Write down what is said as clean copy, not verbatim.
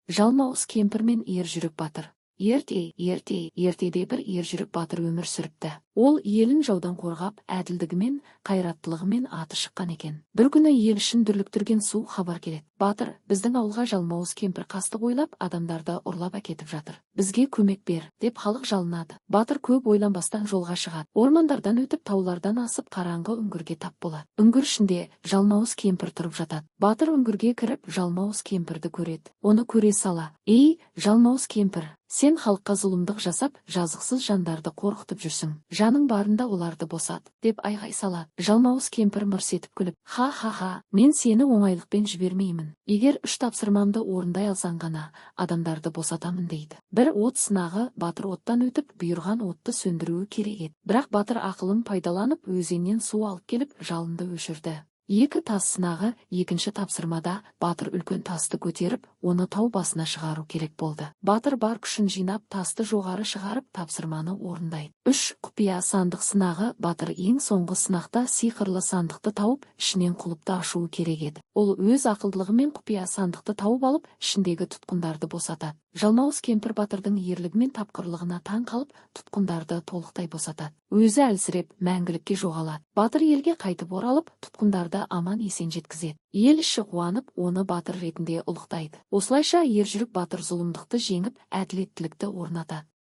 Жалмауыз кемпір мен ержүрек батыр. Ертеде бір ержүрек батыр өмір сүріпті. Ол елін жаудан қорғап, әділдігімен, қайраттылығымен аты шыққан екен. Бір күні ел ішін дүрліктірген суық хабар келеді. Батыр, біздің ауылға жалмауыз кемпір қастық ойлап, адамдарды ұрлап әкетіп жатыр. Бізге көмек бер, деп халық жалынады. Батыр көп ойланбастан жолға шығады. Ормандардан өтіп, таулардан асып, қараңғы үңгірге тап болады. Үңгір ішінде жалмауыз кемпір тұрып жатады. Батыр үңгірге кіріп, жалмауыз кемпірді көреді. Оны көре сала: "Ей, жалмауыз кемпір, сен халыққа зұлымдық жасап, жазықсыз жандарды қорқытып жүрсің. Жаның барында оларды босат", деп айғай салады. Жалмауыз кемпір мырс етіп күліп: "Ха, мен сені оңайлықпен жібермеймін. Егер 3 тапсырмамды орындай алсаң ғана адамдарды босатамын", дейді. Бір от сынағы: батыр оттан өтіп, бұйырған отты сөндіруі керек еді. Бірақ батыр ақылын пайдаланып, өзеннен су алып келіп, жалынды өшірді. 2 тас сынағы: екінші тапсырмада батыр үлкен тасты көтеріп, оны тау басына шығару керек болды. Батыр бар күшін жинап, тасты жоғары шығарып, тапсырманы орындайды. 3 құпия сандық сынағы: батыр ең соңғы сынақта сиқырлы сандықты тауып, ішінен құлыпты ашуы керек еді. Ол өз ақылдылығымен құпия сандықты тауып алып, ішіндегі тұтқындарды босатады. Жалмауыз кемпір батырдың ерлігі мен тапқырлығына таң қалып, тұтқындарды толықтай босатады. Өзі әлсіреп, мәңгілікке жоғалады. Батыр елге қайтып оралып, тұтқындарды аман есен жеткізеді. Ел іші қуанып, оны батыр ретінде ұлықтайды. Осылайша ержүрек батыр зұлымдықты жеңіп, әділеттілікті орнатады.